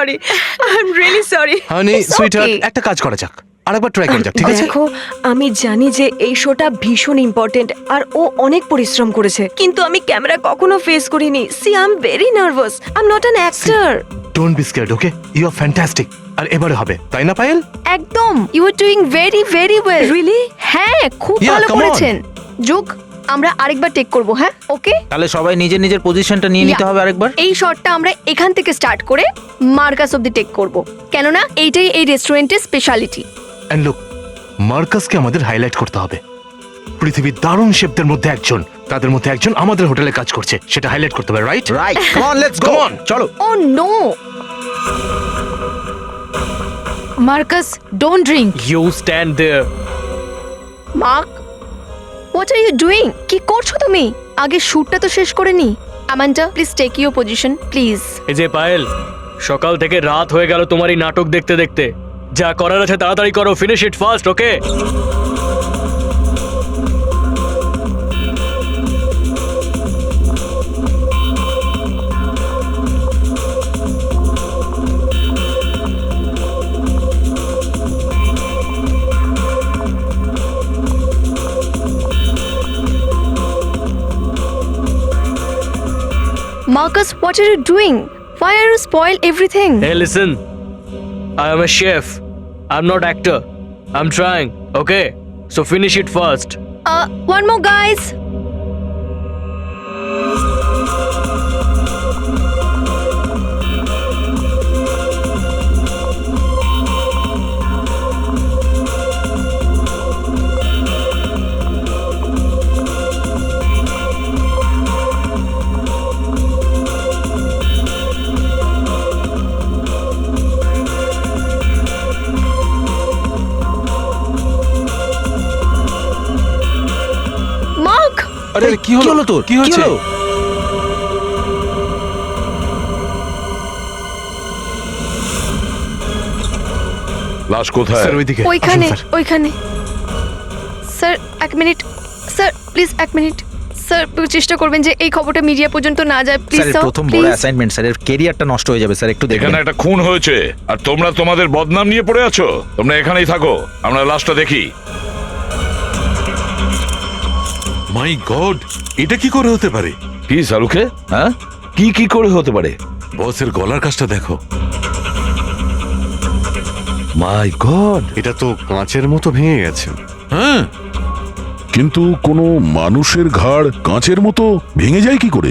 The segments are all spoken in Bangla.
Sorry, I am really sorry. Honey sweetheart, একটা কাজ করা যাক, আরেকবার ট্রাই করা যাক, ঠিক আছে? দেখো, আমি জানি যে এই শোটা ভীষণ ইম্পর্টেন্ট আর ও অনেক পরিশ্রম করেছে, কিন্তু আমি ক্যামেরা কখনো ফেস করিনি। See I am very nervous, I am not an actor. Don't be scared, okay? You are fantastic. আর এবারে হবে, তাই না পায়েল? একদম, you are doing very very well. Really? হ্যাঁ, খুব Yeah, ভালো come on. করেছেন। যোগ, আমরা আরেকবার টেক করব, হ্যাঁ? ওকে। তাহলে সবাই নিজের নিজের পজিশনটা নিয়ে নিতে হবে আরেকবার। এই শটটা আমরা এখান থেকে স্টার্ট করে মার্কাস অব্দি টেক করব, কেননা এইটাই এই রেস্টুরেন্টের স্পেশালিটি। এন্ড লুক, মার্কাসকে আমাদের হাইলাইট করতে হবে। পৃথিবীর দারুণ শেফদের মধ্যে একজন, তাদের মধ্যে একজন আমাদের হোটেলে কাজ করছে, সেটা হাইলাইট করতে হবে, right? Right, come on, let's go. Come on. চলো। Oh no, Marcus, don't drink. You stand there. Mark, what are you doing? কি করছো তুমি? আগে শুটটা তো শেষ করে নি। Amanda, please take your position, please. এই যে পায়েল, সকাল থেকে রাত হয়ে গেল তোমার এই নাটক দেখতে দেখতে। যা করার আছে তাড়াতাড়ি করো, finish it fast, okay? Marcus, what are you doing? Why are you spoil everything? Hey, listen. I am a chef. I'm not actor. I'm trying, okay? So finish it first. One more, guys. Mark! আরে কি হলো তোর? কি হয়েছে? লাশ কোথায়? স্যার ওইদিকে। ওইখানে, আসুন, স্যার। ওইখানে। স্যার, এক মিনিট। স্যার, প্লিজ এক মিনিট। স্যার, চেষ্টা করবেন যে এই খবরটা মিডিয়া পর্যন্ত না যায়, প্লিজ স্যার, স্যার, প্রথম বড় প্লিজ। অ্যাসাইনমেন্ট, স্যার, এর ক্যারিয়ারটা নষ্ট হয়ে যাবে, স্যার, একটু দেখেন। এখানে একটা খুন হয়েছে আর তোমরা তোমাদের বদনাম নিয়ে পড়ে আছো। তোমরা এখানেই থাকো, আমরা লাশটা দেখি। মাই গড, এটা কি করে হতে পারে? কি শাহরুখে? হ্যাঁ, কি করে হতে পারে? বসের গলার কাজটা দেখো। মাই গড, এটা তো কাঁচের মতো ভেঙে গেছে। হ্যাঁ, কিন্তু কোনো মানুষের ঘাড় কাঁচের মতো ভেঙে যায় কি করে?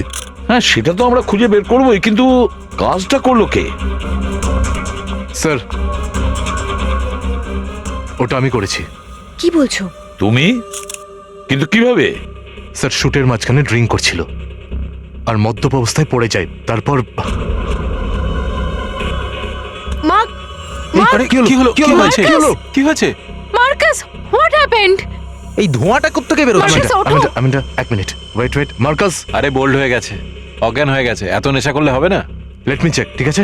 হ্যাঁ, সেটা তো আমরা খুঁজে বের করবোই, কিন্তু কাজটা করলো কে? স্যার, ওটা আমি করেছি। কি বলছো? তুমি? কিন্তু কিভাবে? স্যার, শুটের মাঝখানে ড্রিঙ্ক করছিল আর মদ্যপ অবস্থায় পড়ে যায়, তারপর মার্ক, আরে কি হলো? কি হয়েছে? কি হয়েছে? Marcus, what happened? এই ধোঁয়াটা কোত্থেকে বেরোচ্ছে? মার্কাস, ওঠো। আমিনটা, এক মিনিট, ওয়েট, মার্কাস, আরে বোল্ড হয়ে গেছে, অজ্ঞান হয়ে গেছে, এত নেশা করলে হবে না। লেট মি চেক, ঠিক আছে?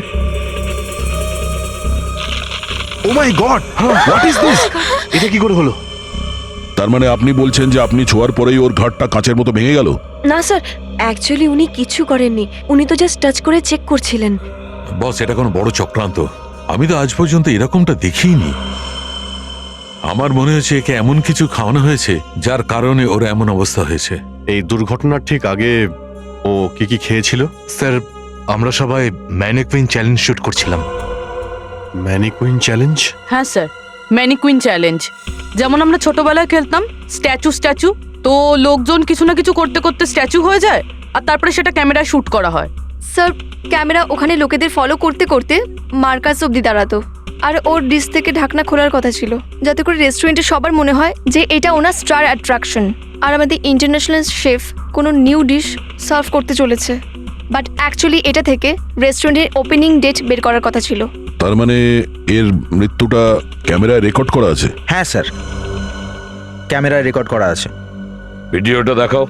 ও মাই গড, হোয়াট ইজ দিস? এটা কি করে হলো? তার মানে আপনি বলছেন যে আপনি ছোঁয়ার পরেই ওর ঘাড়টা কাঁচের মতো ভেঙে গেল? না স্যার, অ্যাকচুয়ালি উনি কিছু করেননি, উনি তো জাস্ট টাচ করে চেক করছিলেন। বস, এটা কোনো বড় চক্রান্ত। আমি তো আজ পর্যন্ত এরকমটা দেখিনি। আমার মনে হচ্ছে একে এমন কিছু খাওয়ানো হয়েছে যার কারণে ওর এমন অবস্থা হয়েছে। এই দুর্ঘটনার ঠিক আগে ও কি খেয়েছিল? স্যার, আমরা সবাই ম্যানিকুইন চ্যালেঞ্জ শুট করছিলাম। Mannequin challenge? হ্যাঁ স্যার, ম্যানিকুইন চ্যালেঞ্জ। যেমন আমরা ছোটবেলায় খেলতাম স্ট্যাচু, তো লোকজন কিছু না কিছু করতে করতে স্ট্যাচু হয়ে যায় আর তারপরে সেটা ক্যামেরায় শুট করা হয়। স্যার, ক্যামেরা ওখানে লোকেদের ফলো করতে করতে মার্কাস অব্দি দাঁড়াতো, আর ওর ডিশ থেকে ঢাকনা খোলার কথা ছিল, যাতে করে রেস্টুরেন্টে সবার মনে হয় যে এটা ওনার স্টার অ্যাট্রাকশন আর আমাদের ইন্টারন্যাশনাল শেফ কোনো নিউ ডিশ সার্ভ করতে চলেছে। বাট অ্যাকচুয়ালি এটা থেকে রেস্টুরেন্টের ওপেনিং ডেট বের করার কথা ছিল। তার মানে এর মৃত্যুটা ক্যামেরায় রেকর্ড করা আছে? হ্যাঁ স্যার, ক্যামেরায় রেকর্ড করা আছে। ভিডিওটা দেখাও।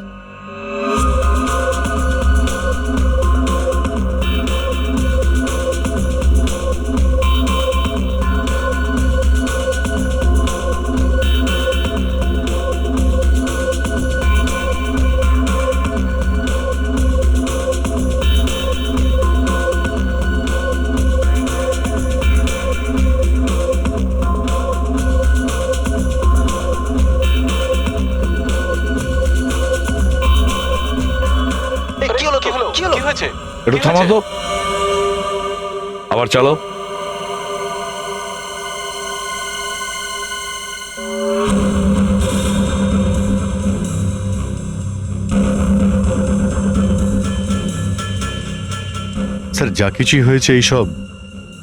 একটু থামা তো, আবার চালাও। স্যার যা কিছুই হয়েছে এইসব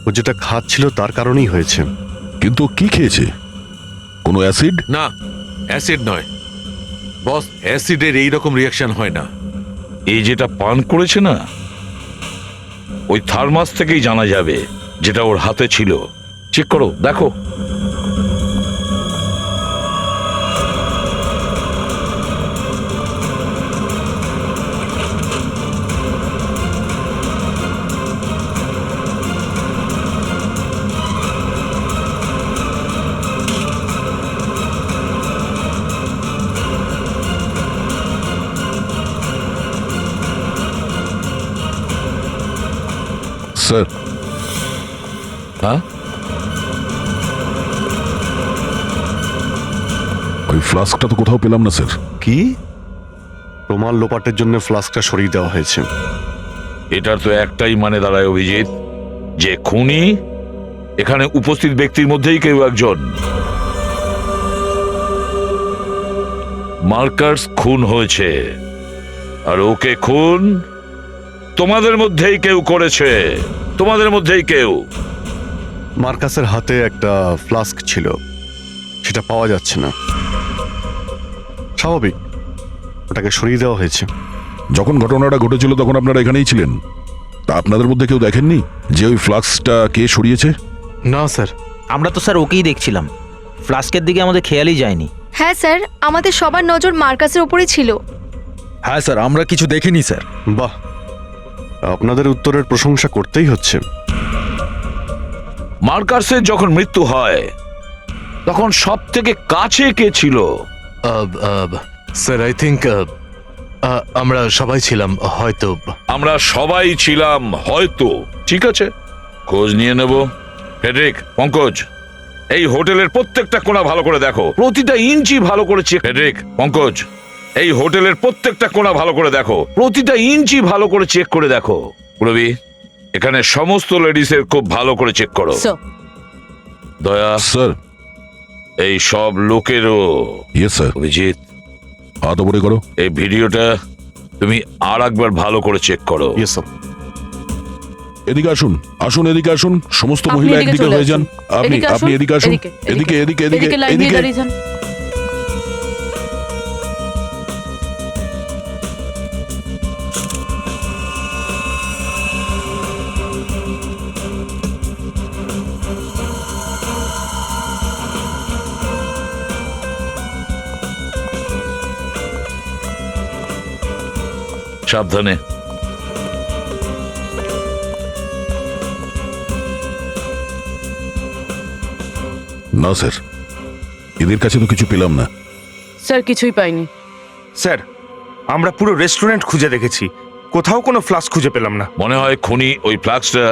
ও যেটা খাচ্ছিল তার কারণেই হয়েছে। কিন্তু কি খেয়েছে? কোনো অ্যাসিড? না, অ্যাসিড নয় বস, অ্যাসিডের এই রকম রিয়াকশন হয় না। এই যেটা পান করেছে না, ওই থার্মাস থেকেই জানা যাবে যেটা ওর হাতে ছিল। চেক করো, দেখো। স্যার, হ্যাঁ, ওই ফ্লাস্কটা তো কোথাও পেলাম না স্যার। কি প্রমাণ লোপাটের জন্য ফ্লাস্কটা সরিয়ে দেওয়া হয়েছে? এটার তো একটাই মানে দাঁড়ায় অভিজিৎ, যে খুনি এখানে উপস্থিত ব্যক্তির মধ্যেই কেউ একজন। মার্কার্স খুন হয়েছে, আর ওকে খুন তোমাদের মধ্যেই কেউ করেছে, তোমাদের মধ্যেই কেউ। মার্কাসের হাতে একটা ফ্লাস্ক ছিল, সেটা পাওয়া যাচ্ছে না। স্বাভাবিক, ওটাকে সরিয়ে দেওয়া হয়েছে। যখন ঘটনাটা ঘটেছিল তখন আপনারা এখানেই ছিলেন, তা আপনাদের মধ্যে কেউ দেখেননি যে ওই ফ্লাস্কটা কে সরিয়েছে? না স্যার, আমরা তো স্যার ওকেই দেখছিলাম, ফ্লাস্কের দিকে আমাদের খেয়ালই যায়নি। হ্যাঁ স্যার, আমাদের সবার নজর মার্কাসের ওপরেই ছিল। হ্যাঁ স্যার, আমরা কিছু দেখিনি স্যার। বাহ, আপনাদের উত্তরের প্রশংসা করতেই হচ্ছে। মার্কার্সের যখন মৃত্যু হয় তখন সব থেকে কাছে কে ছিল? স্যার আই থিঙ্ক আমরা সবাই ছিলাম হয়তো। আমরা সবাই ছিলাম হয়তো, ঠিক আছে, খোঁজ নিয়ে নেব। ফেডরিক, পঙ্কজ, এই হোটেলের প্রত্যেকটা কোণা ভালো করে দেখো, প্রতিটা ইঞ্চি ভালো করে চেক। ফেডরিক, পঙ্কজ, এই হোটেলের প্রত্যেকটা কোণা ভালো করে দেখো, প্রতিটা ইঞ্চি ভালো করে চেক করে দেখো। পুরবি, এখানে সমস্ত লেডিসের খুব ভালো করে চেক করো। দয়া স্যার, এই সব লোকেরও। Yes sir. অভিজিৎ, হাত উপরে করো। এই ভিডিওটা তুমি আর একবার ভালো করে চেক করো। Yes sir. এদিকে আসুন, আসুন, এদিকে আসুন, সমস্ত আপনি মহিলা এদিকে একদিকে চলে হয়ে যান। আসুন। আপনি এদিকে আপনি আসুন, এদিকে আসুন, এদিকে, এদিকে এদিকে এদিকে এদিকে লাইন দিয়ে এদিকে। দাঁড়িয়ে যান। সাবধানে। না স্যার, এদের কাছে তো কিছু পেলাম না। স্যার কিছুই পাইনি। স্যার, আমরা পুরো রেস্টুরেন্ট খুঁজে দেখেছি, কোথাও কোনো ফ্লাস্ক খুঁজে পেলাম না। মনে হয় খুনি ওই ফ্লাস্কটা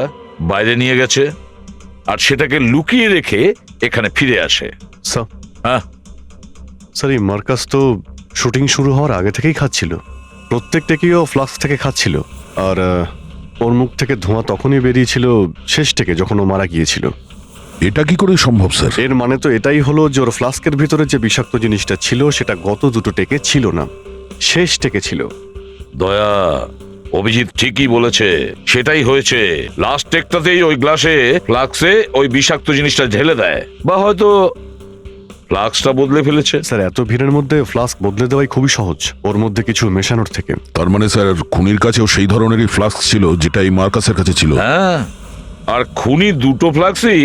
বাইরে নিয়ে গেছে আর সেটাকে লুকিয়ে রেখে এখানে ফিরে আসে। স্যার, হ্যাঁ স্যার, এই মার্কাস তো শুটিং শুরু হওয়ার আগে থেকেই খাচ্ছিল, প্রত্যেকটাকেই ও ফ্লাস্ক থেকে খাচ্ছিল। আর ওর মুখ থেকে ধোঁয়া তখনই বেরিয়েছিল শেষ থেকে, যখন ও মারা গিয়েছিল। এটা কি করে সম্ভব স্যার? এর মানে তো এটাই হলো যে ওর ফ্লাস্কের ভিতরে যে বিষাক্ত জিনিসটা ছিল সেটা গত দুটো টেকে ছিল না, শেষ টেকে ছিল। দয়া, অভিজিৎ ঠিকই বলেছে, সেটাই হয়েছে। লাস্ট টেকটাতেই ওই গ্লাসে ফ্লাক্সে ওই বিষাক্ত জিনিসটা ঢেলে দেয়, বা হয়তো ফ্লাক্সটা বদলে ফেলেছে। স্যার, এত ভিড়ের মধ্যে ফ্লাস্ক বদলে দেওয়াই খুবই সহজ, ওর মধ্যে কিছু মেশানোর থেকে। তার মানে স্যার খুনির কাছেও সেই ধরনেরই ফ্লাক্স ছিল যেটা এই মার্কাসের কাছে ছিল। হ্যাঁ, আর খুনি দুটো ফ্লাক্সই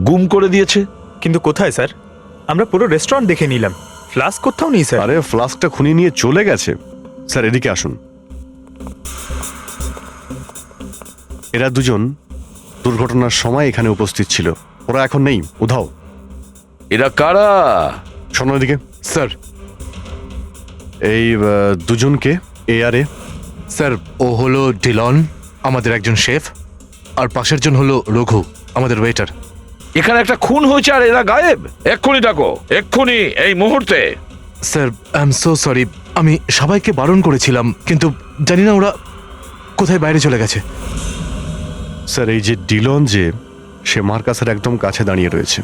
গুম করে দিয়েছে। কিন্তু কোথায় স্যার? আমরা পুরো রেস্টুরেন্ট দেখে নিলাম, ফ্লাস্ক কোথাও নেই স্যার। আরে ফ্লাস্কটা খুনি নিয়ে চলে গেছে। স্যার, এদিকে আসুন। এরা দুজন দুর্ঘটনার সময় এখানে উপস্থিত ছিল, ওরা এখন নেই, উধাও। এরা কারা? শোনো এদিকে। স্যার, এই দুজনকে এ আর এ। স্যার ও হলো ডিলন, আমাদের একজন শেফ, আর পাশের জন হলো রঘু, আমাদের ওয়েটার। এখানে একটা খুন হয়েছে আর এরা গায়েব। এক্ষুনি ডাকো, এক্ষুনি, এই মুহূর্তে। Sir I am so sorry, আমি সবাইকে বারণ করেছিলাম, কিন্তু জানি না ওরা কোথায় বাইরে চলে গেছে। স্যার এই যে ডিলন, যে সে মার্কাসের একদম কাছে দাঁড়িয়ে রয়েছে,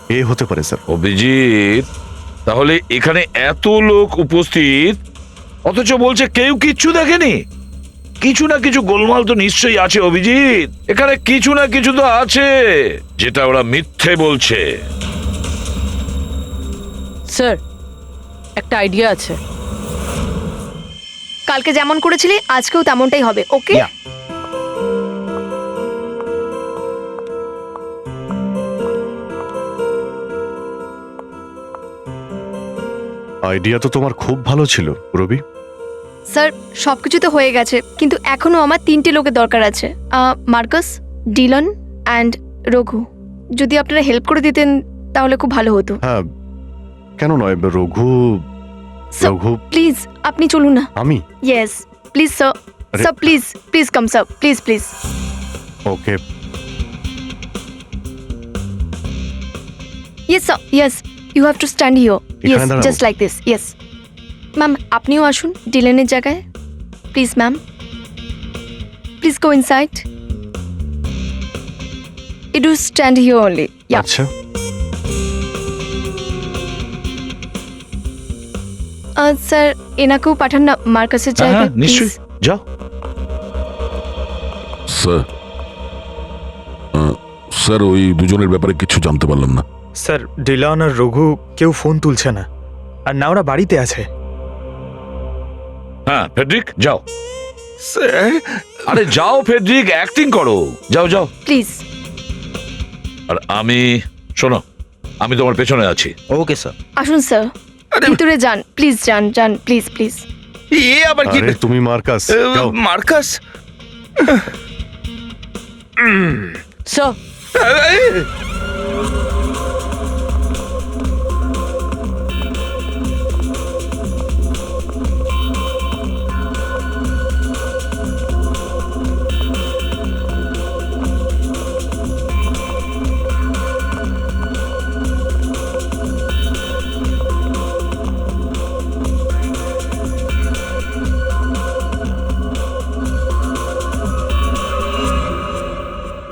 এ হতে পারে স্যার। অভিজিৎ, তাহলে এখানে এত লোক উপস্থিত অথচ বলছে কেউ কিচ্ছু দেখেনি। কিছু না কিছু গোলমাল তো নিশ্চয়ই আছে অভিজিৎ, এখানে কিছু না কিছু তো আছে যেটা ওরা মিথ্যে বলছে। স্যার, একটা আইডিয়া আছে। কালকে যেমন করেছিলি আজকেও তেমনটাই হবে, ওকে? Yeah. আইডিয়া তো তোমার খুব ভালো ছিল রবি। স্যার, সবকিছু তো হয়ে গেছে, কিন্তু এখনো আমার 3টে লোকের দরকার আছে, মার্কাস, ডিলন অ্যান্ড রঘু। যদি আপনারা হেল্প করে দিতেন তাহলে খুব ভালো হতো। হ্যাঁ, কেন নয়, রঘু। স্যার, রঘু, প্লিজ আপনি চলুন না। আমি? Yes please sir. আরে- sir please please come sir, please please. Okay. Yes sir, yes, you have to stand here. Yes, এখানে দাঁড়াবো? Just like this. Yes ma'am, আপনিও আসুন ডিলনের জায়গায়, please ma'am. Please go inside. You do stand here only. Yeah. আচ্ছা, স্যার, এনাকেও পাঠান না মার্কাসের জায়গায়, হ্যাঁ, নিশ্চয়ই, প্লিজ। যাও। স্যার, স্যার ওই দুজনের ব্যাপারে কিছু জানতে পারলাম না। স্যার, ডিলন আর রঘু কেউ ফোন তুলছে না, আর না ওরা বাড়িতে আছে। হ্যাঁ ফেডরিক, যাও। স্যার, আরে যাও ফেডরিক, অ্যাক্টিং করো, যাও যাও। প্লিজ। আর আমি, শোনো, আমি তোমার পেছনে আছি। Okay sir. আসুন স্যার, ভিতরে যান প্লিজ, যান যান প্লিজ প্লিজ। এ আবার কি? আরে তুমি মার্কাস, যাও। মার্কাস, স্যার,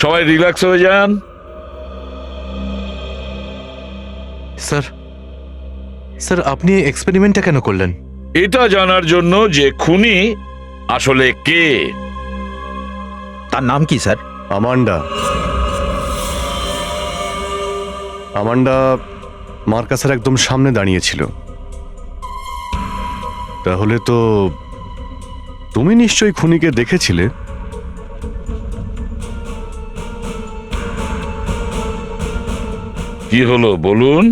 সবাই রিল্যাক্স হয়ে যান। স্যার, স্যার আপনি এক্সপেরিমেন্টটা কেন করলেন? এটা জানার জন্য যে খুনি আসলে কে। তার নাম কি স্যার? আমান্ডা। আমান্ডা মার্কাসের একদম সামনে দাঁড়িয়েছিল। তাহলে তো তুমি নিশ্চয়ই খুনিকে দেখেছিলে। কি হলো বলুন,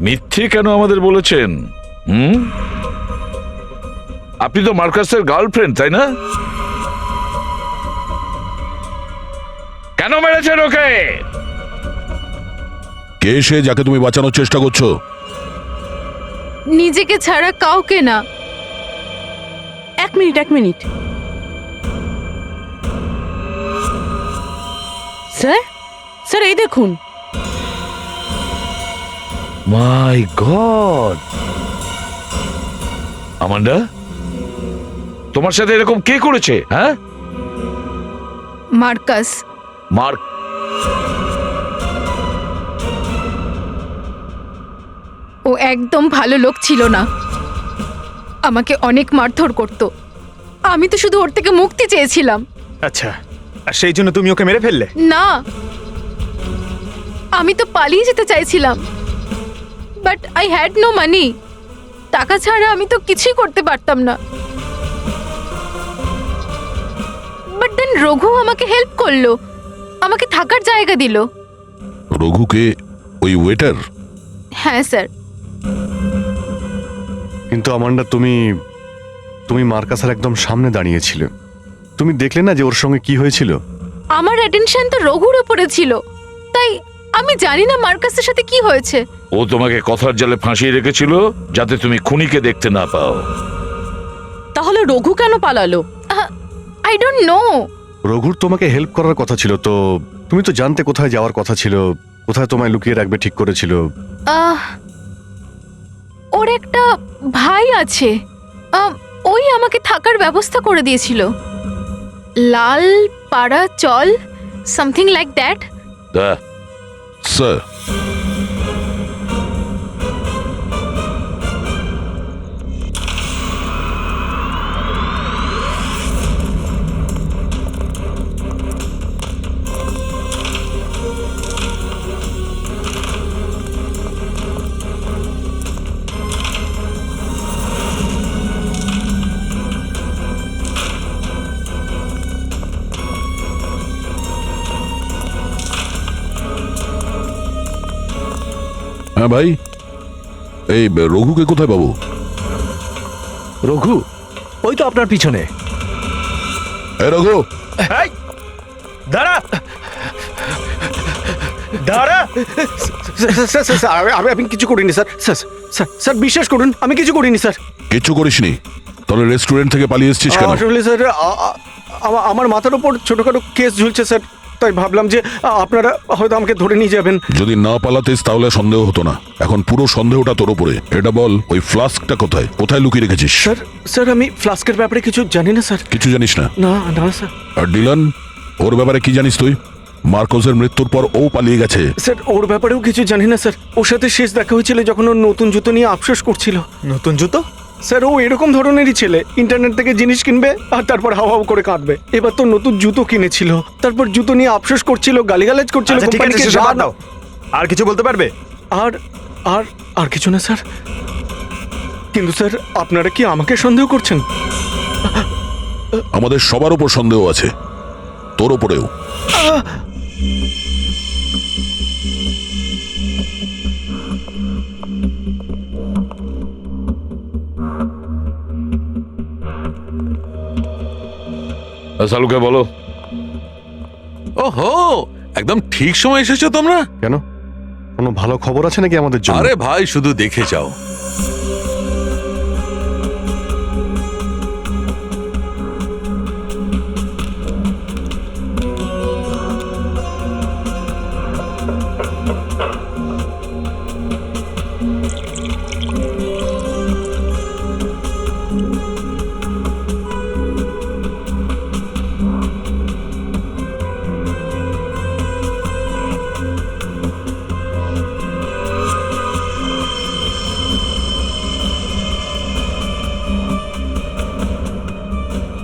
মিথ্যে কেন আমাদের বলেছেন? আপনি তো মার্কাসের গার্লফ্রেন্ড, তাই না? কেন মেরেছেন ওকে? কে সে যাকে তুমি বাঁচানোর চেষ্টা করছো? নিজেকে ছাড়া কাউকে না। এক মিনিট, এক মিনিট। স্যার, স্যার এই দেখুন। মাই গড, আমান্ডা, তোমার সাথে এরকম কে করেছে? হ্যাঁ, মার্কাস। মার্ক? ও একদম ভালো লোক ছিল না, আমাকে অনেক মারধর করত। আমি তো শুধু ওর থেকে মুক্তি চেয়েছিলাম। আচ্ছা, আর সেই জন্য তুমি ওকে মেরে ফেললে? না, আমি তো পালিয়ে যেতে চাইছিলাম, but I had no money. টাকা ছাড়া আমি তো কিছুই করতে পারতাম না। বাট দেন রঘু আমাকে হেল্প করলো, আমাকে থাকার জায়গা দিল। রঘুকে? ওই ওয়েটার? হ্যাঁ স্যার। কিন্তু আমান্ডা, তুমি মার্কাসের একদম সামনে দাঁড়িয়েছিলে। তুমি দেখলে না যে ওর সঙ্গে কি হয়েছিল? আমার অ্যাটেনশন তো রঘুর উপরে ছিল, তাই আমি জানি না মার্কাসের সাথে কি হয়েছে। ও তোমাকে কথার জালে ফাঁসিয়ে রেখেছিল যাতে তুমি খুনিকে দেখতে না পাও। তাহলে রঘু কেন পালালো? I don't know. রঘুর তোমাকে হেল্প করার কথা ছিল, তো তুমি তো জানতে কোথায় যাওয়ার কথা ছিল, কোথায় তোমায় লুকিয়ে রাখবে ঠিক করেছিল। ওর একটা ভাই আছে, ওই আমাকে থাকার ব্যবস্থা করে দিয়েছিল। লাল পাড়া চল, সামথিং লাইক দ্যাট। স্যার, হ্যাঁ ভাই, এই রঘুকে কোথায় পাবো? রঘু ওই তো আপনার পিছনে। এ রঘু, দাঁড়া দাঁড়া। আমি কিছু করিনি স্যার। স্যার বিশ্বাস করুন, আমি কিছু করিনি স্যার। কিচ্ছু করিসনি? তাহলে রেস্টুরেন্ট থেকে পালিয়ে এসেছিস কেন? আসলে স্যার আমার মাথার উপর ছোটখাটো কেস ঝুলছে স্যার, তাই ভাবলাম যে আপনারা হয়তো আমাকে ধরে নিয়ে যাবেন। যদি না পালাতিস তাহলে সন্দেহ হতো না। এখন পুরো সন্দেহটা তোর উপরে। এটা বল, ওই ফ্লাস্কটা কোথায় কোথায় লুকিয়ে রেখেছিস? স্যার আমি ফ্লাস্কের ব্যাপারে কিছু জানি না স্যার। কিছু জানিস না? না না স্যার। আর ডিলান, ওর ব্যাপারে কি জানিস তুই? মার্কোসের মৃত্যুর পর ও পালিয়ে গেছে। স্যার ওর ব্যাপারেও কিছু জানি না স্যার। ওর সাথে শেষ দেখা হয়েছিল যখন ও নতুন জুতো নিয়ে আফসোস করছিল। নতুন জুতো? স্যার ও এরকম ধরনেরই ছেলে, ইন্টারনেট থেকে জিনিস কিনবে আর তারপর হাওয়া করে কাঁদবে। এবার তো নতুন জুতো কিনেছিল, তারপর জুতো নিয়ে আফসোস করছিল, গালিগালাজ করছিল। আচ্ছা, ঠিক আছে, কোম্পানিকে সেসব বাদ দাও। আর কিছু বলতে পারবে? আর আর আর কিছু না স্যার। কিন্তু স্যার আপনারা কি আমাকে সন্দেহ করছেন? আমাদের সবার উপর সন্দেহ আছে, তোর উপরেও। সালুকে বলো। ওহো, একদম ঠিক সময় এসেছো তোমরা। কেন, কোনো ভালো খবর আছে নাকি আমাদের জন্য? আরে ভাই, শুধু দেখে যাও।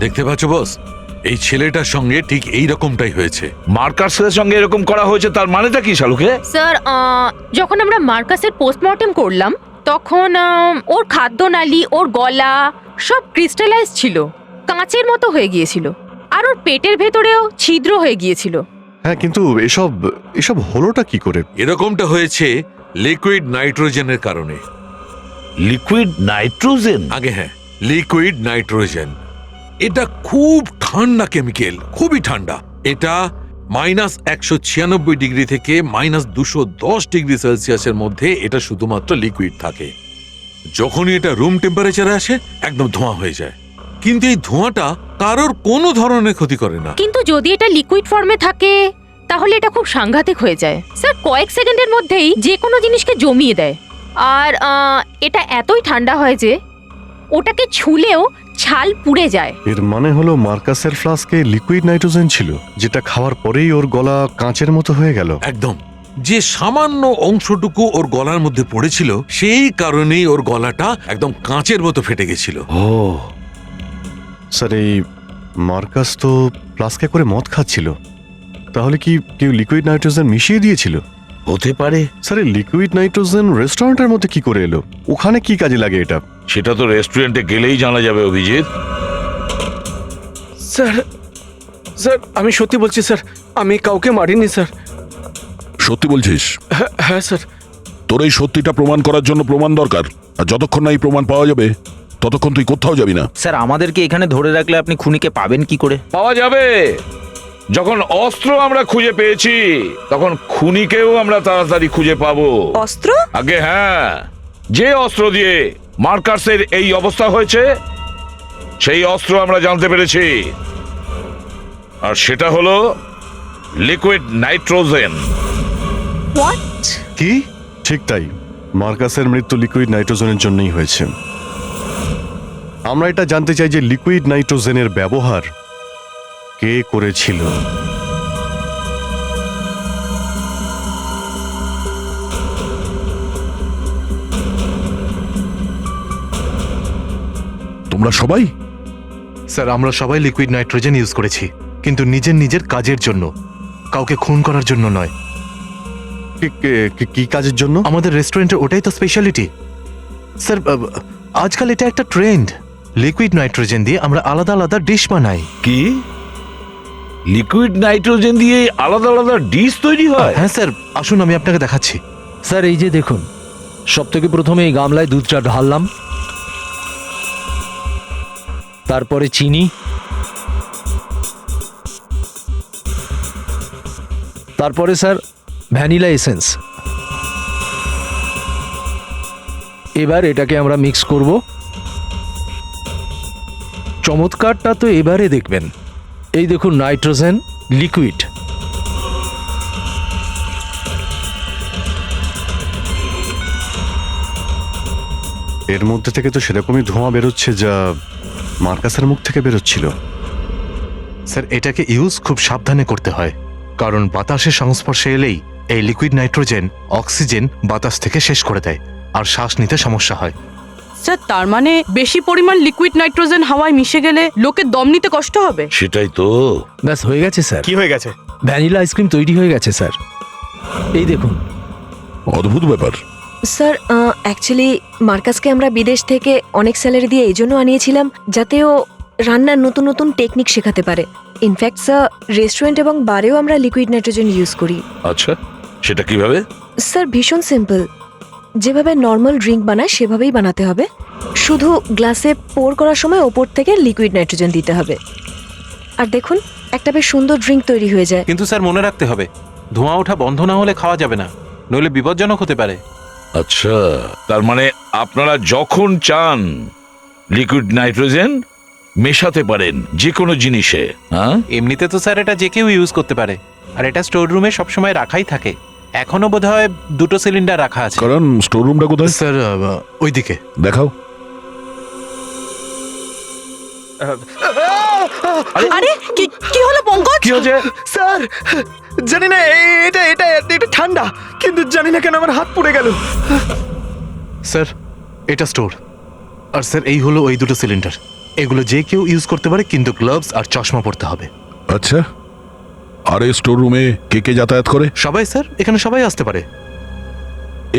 দেখতে পাচ্ছ বস, এই ছেলেটার সঙ্গে ঠিক এই রকমটাই হয়েছে। মার্কাসের সঙ্গে এরকম করা হয়েছে, তার মানেটা কি শালুকে? স্যার যখন আমরা মার্কাসের পোস্টমর্টেম করলাম তখন ওর খাদ্যনালী, ওর গলা সব ক্রিস্টালাইজ ছিল, কাঁচের মতো হয়ে গিয়েছিল, আর ওর পেটের ভেতরেও ছিদ্র হয়ে গিয়েছিল। হ্যাঁ, কিন্তু এসব হলোটা কি করে? এরকমটা হয়েছে লিকুইড নাইট্রোজেনের কারণে। Liquid nitrogen? আগে হ্যাঁ, লিকুইড নাইট্রোজেন। এটা খুব ঠান্ডা কেমিক্যাল, খুবই ঠান্ডা। এটা -196 ডিগ্রি থেকে -210 ডিগ্রি সেলসিয়াসের মধ্যে এটা শুধুমাত্র লিকুইড থাকে। যখনই এটা রুম টেম্পারেচারে আসে একদম ধোঁয়া হয়ে যায়। কিন্তু এই ধোঁয়াটা কারোর কোনো ধরনের ক্ষতি করে না। কিন্তু যদি এটা লিকুইড ফর্মে থাকে তাহলে এটা খুব সাংঘাতিক হয়ে যায় স্যার। কয়েক সেকেন্ডের মধ্যেই যে কোনো জিনিসকে জমিয়ে দেয়। আর এটা এতই ঠান্ডা হয় যে ওটাকে ছুলেও ছাল পুড়ে যায়। এর মানে হলো মার্কাসের ফ্লাস্কে লিকুইড নাইট্রোজেন ছিল, যেটা খাওয়ার পরেই ওর গলা কাঁচের মতো হয়ে গেল। একদম, যে সামান্য অংশটুকু ওর গলার মধ্যে পড়েছিল সেই কারণেই ওর গলাটা একদম কাঁচের মতো ফেটে গেছিল। ও স্যার, এই মার্কাস তো ফ্লাস্কে করে মদ খাচ্ছিল, তাহলে কি কেউ লিকুইড নাইট্রোজেন মিশিয়ে দিয়েছিল? হতে পারে। স্যার, এই লিকুইড নাইট্রোজেন রেস্টুরেন্টের মধ্যে কি করে এলো? ওখানে কি কাজে লাগে এটা? সেটা তো রেস্টুরেন্টে গেলেই জানা যাবে অভিজিৎ। স্যার আমি সত্যি বলছি স্যার, আমি কাউকে মারিনি স্যার। সত্যি বলছিস? হ্যাঁ স্যার। তোর এই সত্যিটা প্রমাণ করার জন্য প্রমাণ দরকার, আর যতক্ষণ না এই প্রমাণ পাওয়া যাবে ততক্ষণ তুই কোথাও যাবি না। স্যার, আমাদেরকে এখানে ধরে রাখলে আপনি খুনিকে পাবেন কি করে? পাওয়া যাবে। যখন অস্ত্র আমরা খুঁজে পেয়েছি তখন খুনিকেও আমরা তাড়াতাড়ি খুঁজে পাবো। অস্ত্র? আগে হ্যাঁ, যে অস্ত্র দিয়ে মার্কাসের এই অবস্থা হয়েছে সেই অস্ত্র আমরা জানতে পেরেছি, আর সেটা হলো লিকুইড নাইট্রোজেন। হোয়াট? কি? ঠিক তাই, মার্কাসের মৃত্যু লিকুইড নাইট্রোজেনের জন্যই হয়েছে। আমরা এটা জানতে চাই যে লিকুইড নাইট্রোজেনের ব্যবহার কে করেছিল। তোমরা সবাই? স্যার আমরা সবাই লিকুইড নাইট্রোজেন ইউজ করেছি, কিন্তু নিজের নিজের কাজের জন্য, কাউকে খুন করার জন্য নয়। কি কাজের জন্য? আমাদের রেস্টুরেন্টের ওটাই তো স্পেশালিটি স্যার। আজকাল এটা একটা ট্রেন্ড। লিকুইড নাইট্রোজেন দিয়ে আমরা আলাদা আলাদা ডিশ বানাই। কি লিকুইড নাইট্রোজেন দিয়ে আলাদা আলাদা ডিশ তৈরি হয়? হ্যাঁ স্যার, আসুন আমি আপনাকে দেখাচ্ছি। স্যার এই যে দেখুন, সব থেকে প্রথমে এই গামলায় দুধটা ঢাললাম, তারপরে চিনি, তারপরে স্যার ভ্যানিলা এসেন্স। এবার এটাকে আমরা মিক্স করব। চমৎকারটা তো এবারে দেখবেন। এই দেখুন নাইট্রোজেন লিকুইড। এর মধ্যে থেকে তো সেরকমই ধোঁয়া বেরোচ্ছে যা মার্কাসের মুখ থেকে বেরোচ্ছিল। স্যার এটাকে ইউজ খুব সাবধানে করতে হয়, কারণ বাতাসের সংস্পর্শে এলেই এই লিকুইড নাইট্রোজেন অক্সিজেন বাতাস থেকে শেষ করে দেয়, আর শ্বাস নিতে সমস্যা হয়। স্যার তার মানে বেশি পরিমাণ লিকুইড নাইট্রোজেন হাওয়ায় মিশে গেলে লোকের দম নিতে কষ্ট হবে। সেটাই তো। ব্যাস হয়ে গেছে স্যার। কি হয়ে গেছে? ভ্যানিলা আইসক্রিম তৈরি হয়ে গেছে স্যার। এই দেখুন। অদ্ভুত ব্যাপার। স্যার অ্যাকচুয়ালি মার্কাসকে আমরা বিদেশ থেকে অনেক স্যালারি দিয়ে এই জন্য আনিয়েছিলাম যাতে ও রান্নার নতুন নতুন টেকনিক শেখাতে পারে। ইনফ্যাক্ট স্যার রেস্টুরেন্ট এবং বারেও আমরা লিকুইড নাইট্রোজেন ইউজ করি। আচ্ছা, সেটা কিভাবে? স্যার ভীষণ সিম্পল। যেভাবে নর্মাল ড্রিঙ্ক বানায় সেভাবেই বানাতে হবে, শুধু গ্লাসে পোর করার সময় ওপর থেকে লিকুইড নাইট্রোজেন দিতে হবে। আর দেখুন একটা বেশ সুন্দর ড্রিঙ্ক তৈরি হয়ে যায়। কিন্তু স্যার মনে রাখতে হবে, ধোঁয়া ওঠা বন্ধ না হলে খাওয়া যাবে না, নইলে বিপজ্জনক হতে পারে। আচ্ছা, তার মানে আপনারা যখন চান লিকুইড নাইট্রোজেন মেশাতে পারেন যে কোনো জিনিসে। হ্যাঁ, এমনিতে তো স্যার এটা যে কেউ ইউজ করতে পারে, আর এটা স্টোর রুমে সবসময় রাখাই থাকে। এখনো বোধহয় 2টো সিলিন্ডার রাখা আছে। কারণ স্টোর রুমটা কোথায়? স্যার ওইদিকে দেখাও। আরে কি হলো পঙ্কজ? কি হচ্ছে স্যার? জানি না, এটা এটা এটা ঠান্ডা, কিন্তু জানি না কেন আমার হাত পুড়ে গেল। স্যার এটা স্টোর, আর স্যার এই হলো ওই দুটো সিলিন্ডার। এগুলো যে কেউ ইউজ করতে পারে, কিন্তু গ্লাভস আর চশমা পরতে হবে। আচ্ছা, আর এই স্টোর রুমে কে কে যাতায়াত করে? সবাই স্যার, এখানে সবাই আসতে পারে।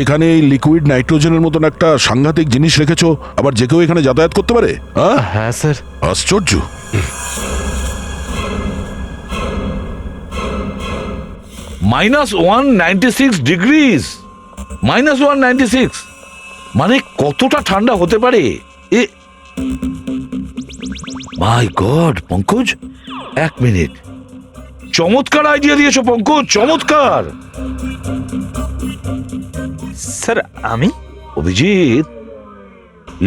এখানে এই লিকুইড নাইট্রোজেনের মতন একটা সাংঘাতিক জিনিস রেখেছো, আবার যে কেউ এখানে যাতায়াত করতে পারে? হ্যাঁ স্যার। আশ্চর্য। -196 ডিগ্রিজ। -196 মানে কতটা ঠান্ডা হতে পারে? এ মাই গড পঙ্কজ, এক মিনিট। চমৎকার আইডিয়া দিয়েছো পঙ্কজ, চমৎকার। স্যার আমি অভিজিৎ,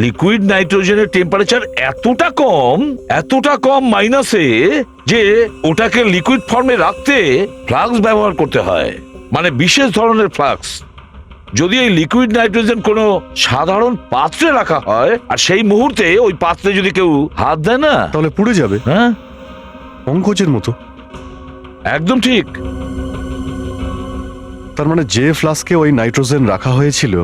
লিকুইড নাইট্রোজেনের টেম্পারেচার এতটা কম মাইনাসে যে ওটাকে লিকুইড ফর্মে রাখতে ফ্লাক্স ব্যবহার করতে হয়, মানে বিশেষ ধরনের ফ্লাক্স। যদি এই লিকুইড নাইট্রোজেন কোনো সাধারণ পাত্রে রাখা হয়, আর সেই মুহূর্তে ওই পাত্রে যদি কেউ হাত দেয় না, তাহলে পুড়ে যাবে। হ্যাঁ, পঙ্কজের মতো। একদম ঠিক। তার মানে যে ফ্লাস্কে ওই নাইট্রোজেন রাখা হয়েছিল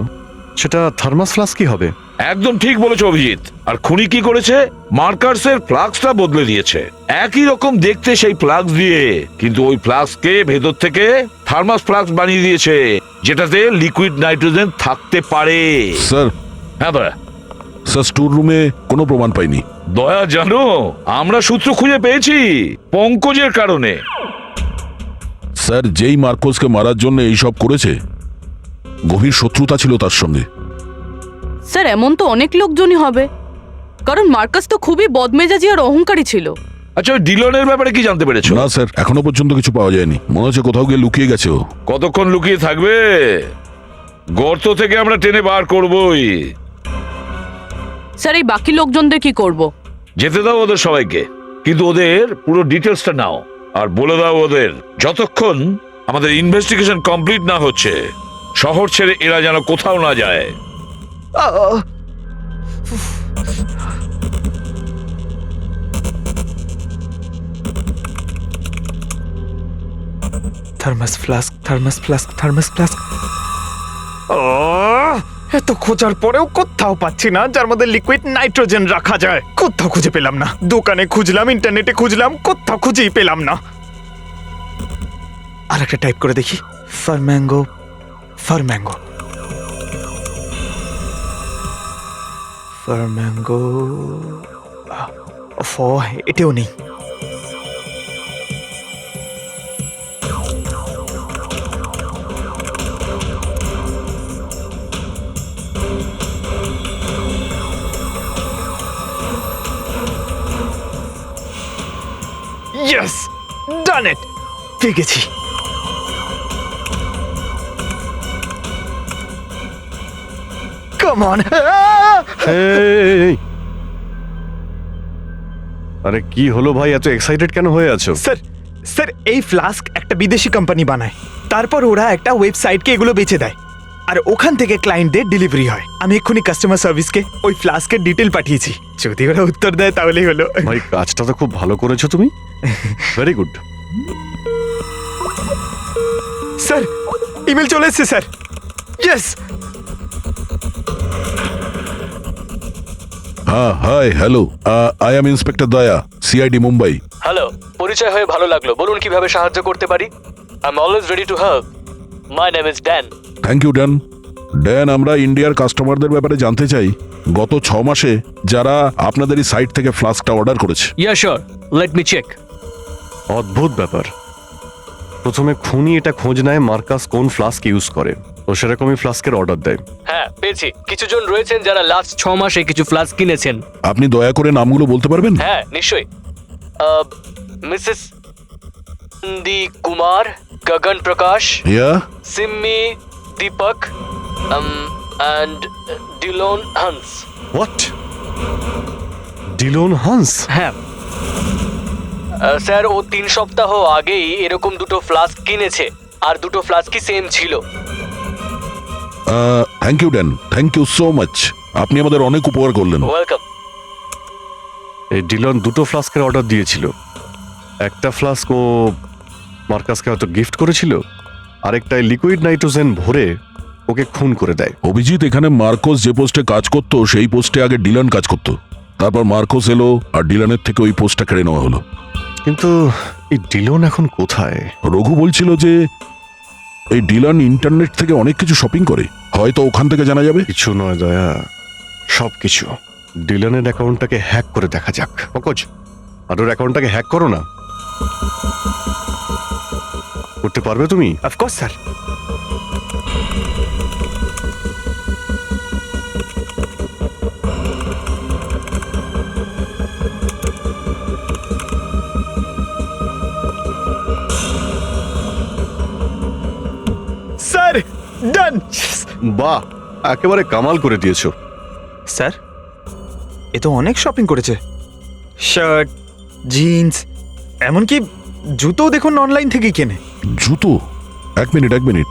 সেটা থার্মাস ফ্লাস্কই হবে। একদম ঠিক বলেছো অভিজিৎ। আর খুনি কি করেছে? মার্কার্সের ফ্লাক্সটা বদলে দিয়েছে। একই রকম দেখতে সেই ফ্লাক্স দিয়ে, কিন্তু ওই ফ্লাক্সকে ভেতর থেকে থার্মাস ফ্লাক্স বানিয়ে দিয়েছে, যেটাতে লিকুইড নাইট্রোজেন থাকতে পারে। স্যার, হ্যাঁ দয়া। স্যার স্টোর রুমে কোনো প্রমাণ পাইনি। দয়া জানো, আমরা সূত্র খুঁজে পেয়েছি পঙ্কজের কারণে। স্যার, যেই মার্কোসকে মারার জন্য এইসব করেছে, গভীর শত্রুতা ছিল তার সঙ্গে। স্যার এমন তো অনেক লোকজনই হবে, কারণ মার্কাস তো খুবই বদমেজাজি আর অহংকারী ছিল। আচ্ছা, ওই ডিলনের ব্যাপারে কি জানতে পেরেছো? না স্যার, এখনো পর্যন্ত কিছু পাওয়া যায়নি। মনে হচ্ছে কোথাও গিয়ে লুকিয়ে গেছে ও। কতক্ষণ লুকিয়ে থাকবে? গর্ত থেকে আমরা টেনে বার করবই। স্যার এই বাকি লোকজনদের কি করব? যেতে দাও ওদের সবাইকে, কিন্তু ওদের পুরো ডিটেলসটা নাও, আর বলে দাও ওদের যতক্ষণ আমাদের ইনভেস্টিগেশন কমপ্লিট না হচ্ছে শহর ছেড়ে এরা যেন কোথাও না যায়। Thermos flask, thermos flask, thermos flask. ও, এত খোঁজার পরেও কোথাও পাচ্ছি না যার মধ্যে লিকুইড নাইট্রোজেন রাখা যায়। কোথাও খুঁজে পেলাম না, দোকানে খুঁজলাম, ইন্টারনেটে খুঁজলাম, কোথাও খুঁজেই পেলাম না। আর একটা টাইপ করে দেখি, ফারম্যাঙ্গো, ফারম্যাঙ্গো, ফারম্যাঙ্গো। এটাও নেই। Yes! Done it! পেয়ে গেছি। Come on! এই! আরে কি হলো ভাই, এত এক্সাইটেড কেন হয়ে আছো? স্যার এই ফ্লাস্ক একটা বিদেশি কোম্পানি বানায়, তারপর ওরা একটা ওয়েবসাইটকে এগুলো বেচে দেয়, আর ওখান থেকে ক্লায়েন্টদের ডেলিভারি হয়। আমি এক্ষুনি কাস্টমার সার্ভিসকে ওই ফ্লাস্কের ডিটেল পাঠিয়েছি, যদি ওরা উত্তর দেয় তাহলেই হলো। ভাই কাজটা তো খুব ভালো করেছো তুমি, ভেরি গুড। স্যার ইমেল চলে এসেছে স্যার। ইয়েস। হ্যাঁ, hi, hello, I am inspector Daya, CID Mumbai. Hello, পরিচয় হয়ে ভালো লাগলো। বলুন কিভাবে সাহায্য করতে পারি? I am always ready to help. My name is Dan. Thank you Dan. Dan, আমরা ইন্ডিয়ার কাস্টমারদের ব্যাপারে জানতে চাই গত 6 মাসে যারা আপনাদের এই সাইট থেকে ফ্লাস্কটা অর্ডার করেছে। Yeah sure, let me check. অদ্ভুত ব্যাপার। প্রথমে খুনি এটা খোঁজ নেয় মার্কাস কোন ফ্লাস্ক ইউজ করে, ও সেরকমই ফ্লাস্কের অর্ডার দেয়। হ্যাঁ, পেয়েছি। কিছু জন রয়েছেন যারা লাস্ট 6 মাসে কিছু ফ্লাস্ক কিনেছেন। আপনি দয়া করে নামগুলো বলতে পারবেন? হ্যাঁ, নিশ্চয়ই। Mrs D Kumar, Gagan Prakash, yeah, Simmi Deepak, and Dhillon Hans. What? Dhillon Hans? হ্যাঁ স্যার, ও 3 সপ্তাহ আগেই এরকম 2টো ফ্লাস্ক কিনেছে, আর 2টো ফ্লাস্কই সেম ছিল। Thank you Dan, thank you so much. আপনি আমাদের অনেক উপকার করলেন। ওয়েলকাম। এই ডিলন 2টো ফ্লাস্কের অর্ডার দিয়েছিল। একটা ফ্লাস্ক ও মার্কাসকে হয়তো গিফট করেছিল, আরেকটায় লিকুইড নাইট্রোজেন ভরে ওকে খুন করে দেয়। অভিজিৎ, এখানে মার্কোস যে পোস্টে কাজ করতো সেই পোস্টে আগে ডিলান কাজ করতো, তারপর মার্কোস এলো আর ডিলানের থেকে ওই পোস্টটা কেড়ে নেওয়া হলো। কিন্তু এই ডিলন এখন কোথায়? রঘু বলছিল যে এই ডিলান ইন্টারনেট থেকে অনেক কিছু শপিং করে, হয়তো ওখান থেকে জানা যাবে। কিছু নয় দয়া, সব কিছু। ডিলনের অ্যাকাউন্টটাকে হ্যাক করে দেখা যাক। পঙ্কজ, আর ওর অ্যাকাউন্টটাকে হ্যাক করো না। করতে পারবে তুমি? Of course sir. স্যার ডান। বাহ, একেবারে কামাল করে দিয়েছো। স্যার এ তো অনেক শপিং করেছে, শার্ট, জিন্স, এমনকি জুতো দেখুন অনলাইন থেকেই কেনে। জুতো? এক মিনিট।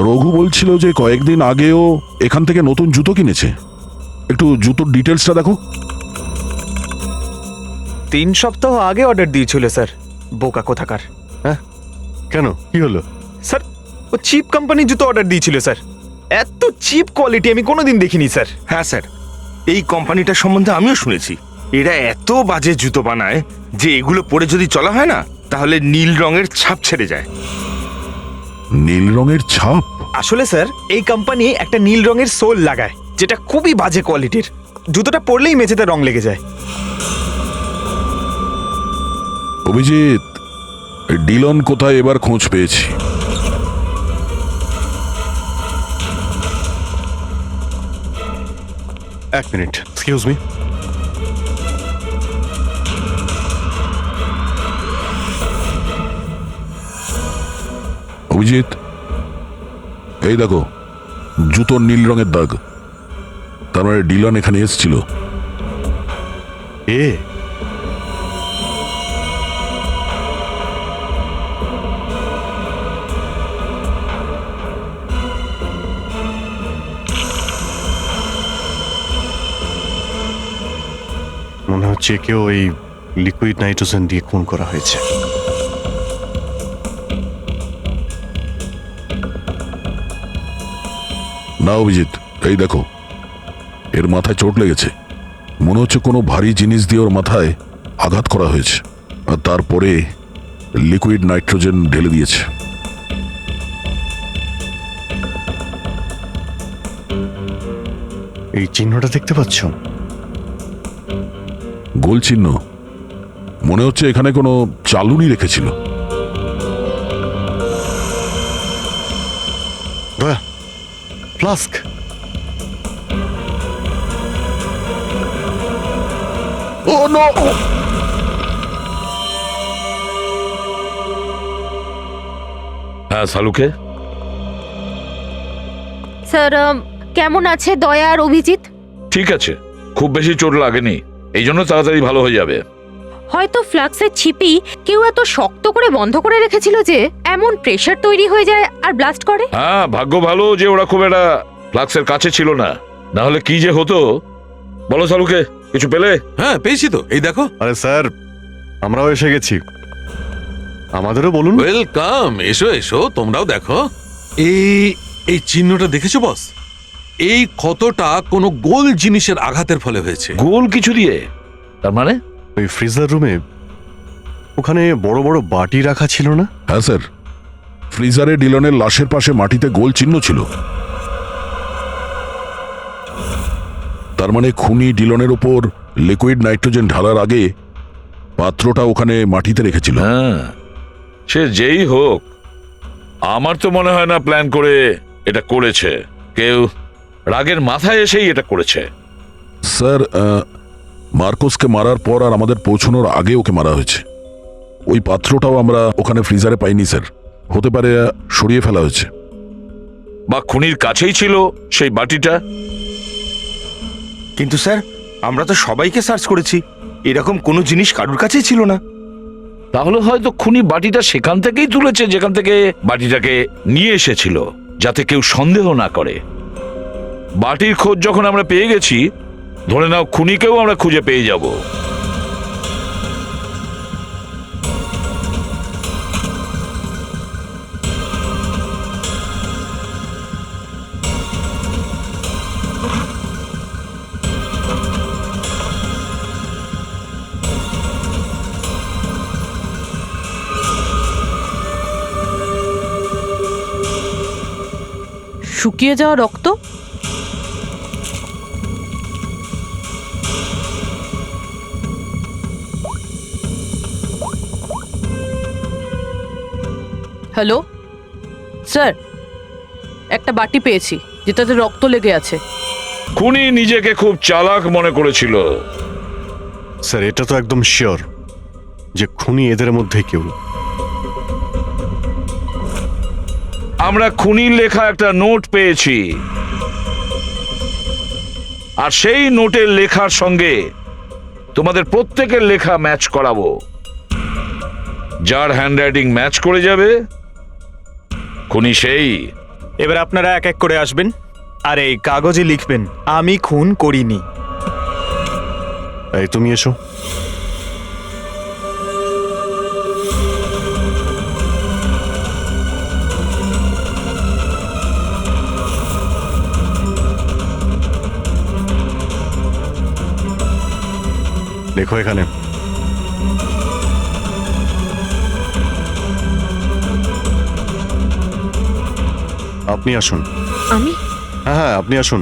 রঘু বলছিল যে কয়েকদিন আগেও এখান থেকে নতুন জুতো কিনেছে। একটু জুতোর ডিটেলসটা দেখো। 3 সপ্তাহ আগে অর্ডার দিয়েছিল স্যার। বোকা কোথাকার। হ্যাঁ, কেন, কি হলো? স্যার ও চিপ কোম্পানির জুতো অর্ডার দিয়েছিল স্যার। এত চিপ কোয়ালিটি আমি কোনোদিন দেখিনি স্যার। হ্যাঁ স্যার, এই কোম্পানিটা সম্বন্ধে আমিও শুনেছি। এরা এত বাজে জুতো বানায় যে এগুলো পরে যদি চলা হয় না তাহলে নীল রঙের ছাপ ছেড়ে যায়। নীল রঙের ছাপ? আসলে স্যার এই কোম্পানি একটা নীল রঙের সোল লাগায়, যেটা খুবই বাজে কোয়ালিটির। জুতোটা পরলেই মেঝেতে রং লেগে যায়। অভিজিৎ, ডিলন কোথায় এবার খোঁজ পেয়েছি। এক মিনিট, এক্সকিউজ মি। অভিজিৎ, এই দেখো জুতোর নীল রঙের দাগ। তার মানে ডিলন এখানে এসেছিল। এ মনে হচ্ছে কেউ এই লিকুইড নাইট্রোজেন দিয়ে খুন করা হয়েছে। না অভিজিৎ, এই দেখো, এর মাথায় চোট লেগেছে। মনে হচ্ছে কোনো ভারী জিনিস দিয়ে ওর মাথায় আঘাত করা হয়েছে, আর তারপরে লিকুইড নাইট্রোজেন ঢেলে দিয়েছে। এই চিহ্নটা দেখতে পাচ্ছ? গোল চিহ্ন। মনে হচ্ছে এখানে কোনো চালুনি রেখেছিল। দয়া, ফ্লাস্ক। ও নো! হ্যাঁ সালুকে, স্যার কেমন আছে দয়া আর অভিজিৎ? ঠিক আছে, খুব বেশি চোট লাগেনি, এই জন্য তাড়াতাড়ি ভালো হয়ে যাবে। হয়তো ফ্লাক্সের ছিপি কেউ এত শক্ত করে বন্ধ করে রেখেছিল যে এমন প্রেসার তৈরি হয়ে যায় আর ব্লাস্ট করে। হ্যাঁ, ভাগ্য ভালো যে ওরা খুব একটা ফ্লাক্সের কাছে ছিল না, না হলে কি যে হতো। বলো সালুকে, কিছু পেলে? হ্যাঁ পেয়েছি তো, এই দেখো। আরে স্যার, আমরাও এসে গেছি, আমাদেরও বলুন। ওয়েলকাম, এসো এসো, তোমরাও দেখো। এই চিহ্নটা দেখেছো বস? এই ক্ষতটা কোনো গোল জিনিসের আঘাতের ফলে হয়েছে। গোল কিছু দিয়ে? তার মানে ওই ফ্রিজার রুমে ওখানে বড় বড় বাটি রাখা ছিল না? হ্যাঁ স্যার, ফ্রিজারে ডিলনের লাশের পাশে মাটিতে গোল চিহ্ন ছিল। তার মানে খুনি ডিলনের ওপর লিকুইড নাইট্রোজেন ঢালার আগে পাত্রটা ওখানে মাটিতে রেখেছিল। হ্যাঁ, সে যেই হোক, আমার তো মনে হয় না প্ল্যান করে এটা করেছে কেউ, রাগের মাথায় এসেই এটা করেছে। স্যার, মার্কোসকে মারার পর আর আমাদের পৌঁছানোর আগে ওকে মারা হয়েছে। ওই পাত্রটাও আমরা ওখানে ফ্রিজারে পাইনি স্যার, হতে পারে সরিয়ে ফেলা হয়েছে। বা খুনির কাছেই ছিল সেই বাটিটা। কিন্তু স্যার, আমরা তো সবাইকে সার্চ করেছি, এরকম কোনো জিনিস কারোর কাছেই ছিল না। তাহলে হয়তো খুনি বাটিটা সেখান থেকেই তুলেছে যেখান থেকে বাটিটাকে নিয়ে এসেছিল, যাতে কেউ সন্দেহ না করে। বাটির খোঁজ যখন আমরা পেয়ে গেছি, ধরে নাও খুনিকেও আমরা খুঁজে পেয়ে যাব। শুকিয়ে যাওয়া রক্ত? হ্যালো স্যার, একটা বাটি পেয়েছি যেটাতে রক্ত লেগে আছে। খুনি নিজেকে খুব চালাক মনে করেছিল। স্যার, এটা তো একদম শিওর যে খুনি এদের মধ্যে কেউ। আমরা খুনির লেখা একটা নোট পেয়েছি, আর সেই নোটের লেখার সঙ্গে তোমাদের প্রত্যেকের লেখা ম্যাচ করাবো। যার হ্যান্ডরাইটিং ম্যাচ করে যাবে খুনি সেই। এবার আপনারা এক এক করে আসবেন আর এই কাগজে লিখবেন, আমি খুন করিনি। এই তুমি এসো। দেখো এখানে। আপনি আসুন। আমি? হ্যাঁ হ্যাঁ, আপনি আসুন।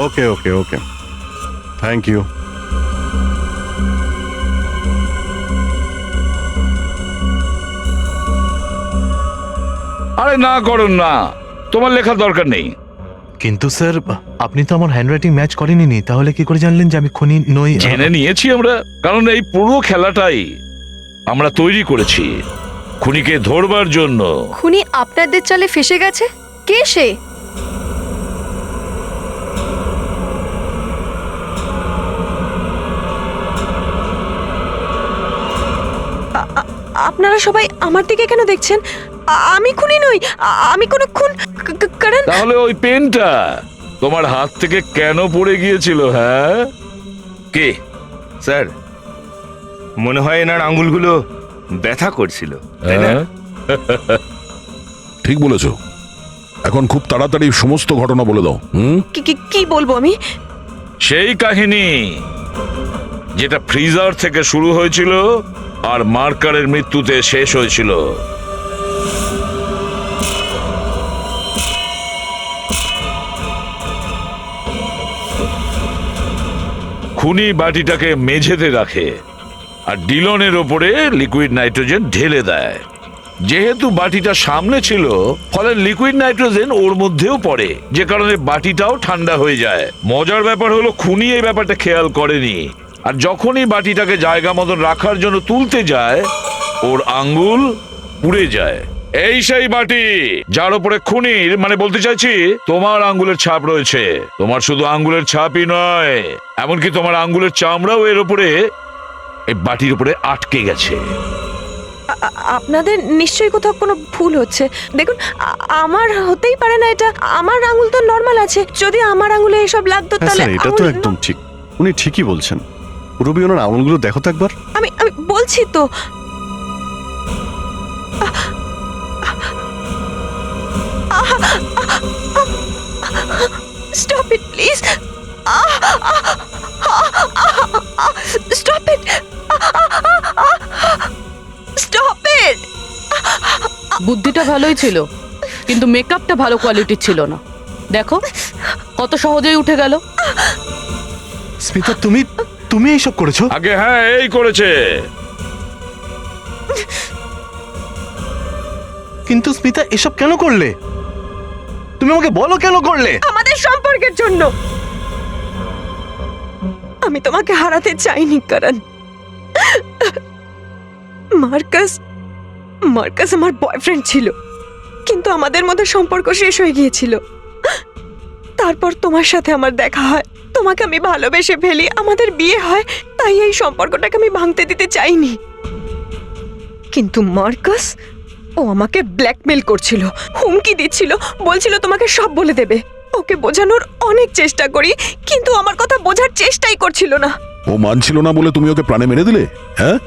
ওকে ওকে ওকে, থ্যাংক ইউ। আরে না করুন না, তোমার লেখার দরকার নেই। কিন্তু স্যার, আপনি তো আমার হ্যান্ডরাইটিং ম্যাচ করেননি, তাহলে কি করে জানলেন যে আমি খুনি নই? জেনে নিয়েছি আমরা, কারণ এই পুরো খেলাটাই আমরা তৈরি করেছি খুনিকে ধরবার জন্য। খুনি আপনাদের চালে ফেসে গেছে? কে সে? আপনারা সবাই আমার দিকে কেন দেখছেন? আমি খুনি নই, আমি কোনো খুন কারণ তাহলে ওই পেনটা তোমার হাত থেকে কেন পড়ে গিয়েছিল? হ্যাঁ, কে স্যার? মনে হয় এনার আঙুলগুলো ব্যথা করছিল, তাই না? হ্যাঁ? ঠিক বলেছো। এখন খুব তাড়াতাড়ি সমস্ত ঘটনা বলে দাও। কি বলবো আমি? সেই কাহিনী যেটা ফ্রিজার থেকে শুরু হয়েছিল আর মার্কারের মৃত্যুতে শেষ হয়েছিল। খুনি বাটিটাকে মেঝেতে রাখে আর ডিলনের ওপরে লিকুইড নাইট্রোজেন ঢেলে দেয়। যেহেতু বাটিটা সামনে ছিল, ফলে লিকুইড নাইট্রোজেন ওর মধ্যেও পড়ে, যে কারণে বাটিটাও ঠান্ডা হয়ে যায়। মজার ব্যাপার হলো খুনি এই ব্যাপারটা খেয়াল করেনি, আর যখনই বাটিটাকে জায়গা মতন রাখার জন্য তুলতে যায়, ওর আঙ্গুল পুড়ে যায়। এই সেই বাটি যার উপরে খুনির, মানে বলতে চাইছি তোমার আঙ্গুলের ছাপ রয়েছে। তোমার শুধু আঙ্গুলের ছাপই নয়, এমনকি তোমার আঙ্গুলের চামড়াও এর উপরে, এই বাটির উপরে আটকে গেছে। আপনাদের নিশ্চয়ই কোথাও কোনো ভুল হচ্ছে। দেখুন, আমার হতেই পারে না এটা। আমার আঙুল তো নর্মাল আছে। যদি আমার আঙুলে এসব লাগতো হ্যাঁ তাহলে স্যার, এটা তো একদম ঠিক। উনি ঠিকই বলছেন। রবি, ওনার আঙুলগুলো দেখো তো একবার। আমি বলছি তো। Stop it please, stop it, stop it. বুদ্ধিটা ভালোই ছিল, কিন্তু মেকআপটা ভালো কোয়ালিটির ছিল না। দেখো কত সহজেই উঠে গেল। স্মিতা, তুমি এইসব করেছো? আগে হ্যাঁ, এই করেছে। কিন্তু স্মিতা, এসব কেন করলে? তুমি আমাকে বলো কেন করলে? আমাদের সম্পর্কের জন্য। আমি তোমাকে হারাতে চাইনি করণ। মার্কাস আমার বয়ফ্রেন্ড ছিল, কিন্তু আমাদের মধ্যে সম্পর্ক শেষ হয়ে গিয়েছিল। তারপর তোমার সাথে আমার দেখা হয়, তোমাকে আমি ভালোবেসে ফেলি, আমাদের বিয়ে হয়। তাই এই সম্পর্কটাকে আমি ভাঙতে দিতে চাইনি। কিন্তু মার্কাস, ও আমাকে ব্ল্যাকমেল করছিল, হুমকি দিচ্ছিল, বলছিল তোমাকে সব বলে দেবে। ওকে বোঝানোর অনেক চেষ্টা করি, কিন্তু আমার কথা বোঝার চেষ্টাই করছিল না। ও মানছিল না বলে তুমি ওকে প্রাণে মেরে দিলে? হ্যাঁ,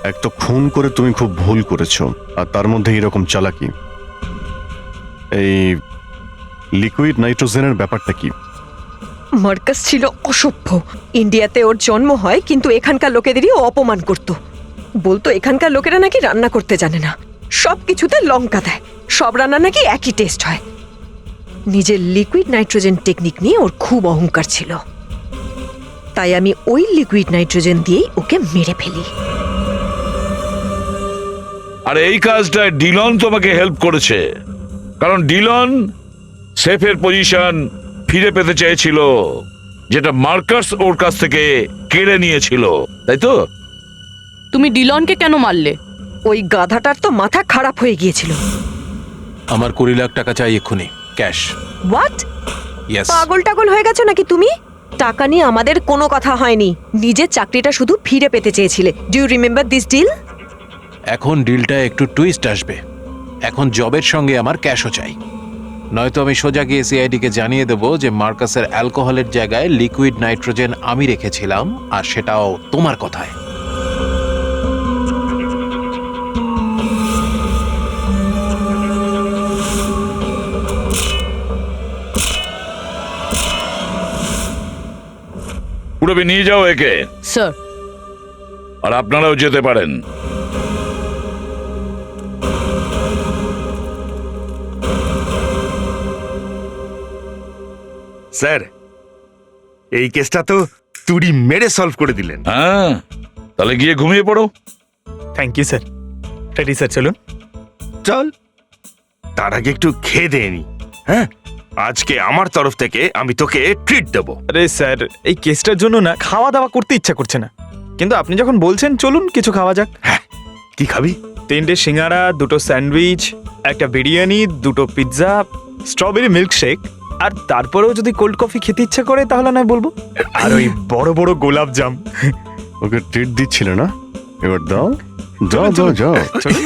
এক তো খুন করে তুমি খুব ভুল করেছো, আর তার মধ্যে এরকম চালাকি। এই লিকুইড নাইট্রোজেনের ব্যাপারটা কি? মার্কাস ছিল অসভ্য। ইন্ডিয়াতে ওর জন্ম হয়, কিন্তু এখানকার লোকেদেরই ও অপমান করত। বলতো এখানকার লোকেরা নাকি রান্না করতে জানে না, সব কিছুতে লঙ্কা দেয়, সব রান্না নাকি একই টেস্ট হয়। নিজের লিকুইড নাইট্রোজেন টেকনিক নিয়ে ওর খুব অহংকার ছিল। তাই আমি ওই লিকুইড নাইট্রোজেন দিয়েই ওকে মেরে ফেলি। আর এই কাজটায় ডিলন তোমাকে হেল্প করেছে, কারণ ডিলন সেফের পজিশন ফিরে পেতে চেয়েছিল, যেটা মার্কাস ওর কাছ থেকে কেড়ে নিয়েছিল, তাই তো? তুমি ডিলনকে কেন মারলে? ওই গাধাটার তো মাথা খারাপ হয়ে গিয়েছিল। আমার 20 লাখ টাকা চাই এক্ষুনি, ক্যাশ। হোয়াট? ইয়েস। পাগল টাগল হয়ে গেছো নাকি তুমি? টাকা নিয়ে আমাদের কোনো কথা হয়নি। নিজের চাকরিটা শুধু ফিরে পেতে চেয়েছিলে। Do you remember this deal? এখন ডিলটা একটু টুইস্ট আসবে। এখন জবের সঙ্গে আমার ক্যাশও চাই, নয়তো আমি সোজা গিয়ে সিআইডিকে জানিয়ে দেবো যে মার্কাসের অ্যালকোহলের জায়গায় লিকুইড নাইট্রোজেন আমি রেখেছিলাম, আর সেটাও তোমার কথায়। পুরবি নিয়ে যাও একে, স্যার। আর আপনারাও যেতে পারেন। স্যার, এই কেসটা তো তুড়ি মেরে সলভ করে দিলেন। হ্যাঁ, তাহলে গিয়ে ঘুমিয়ে পড়ো। Thank you sir. Ready sir, চলুন। চল, তার আগে একটু খেয়ে দিয়ে নি। হ্যাঁ, আজকে আমার তরফ থেকে আমি তোকে ট্রিট দেবো। আরে স্যার, এই কেসটার জন্য না খাওয়া দাওয়া করতে ইচ্ছা করছে না, কিন্তু আপনি যখন বলছেন চলুন কিছু খাওয়া যাক। হ্যাঁ, কি খাবি? 3টে সিঙ্গারা, 2টো স্যান্ডউইচ, একটা বিরিয়ানি, 2টো পিৎজা, স্ট্রবেরি মিল্কশেক, আর তারপরেও যদি কোল্ড কফি খেতে ইচ্ছা করে তাহলে নয় বলবো। আর ওই বড় বড় গোলাপ জাম। ওকে ট্রিট দিচ্ছিলে না, এবার দাও। যাও যাও যাও চলো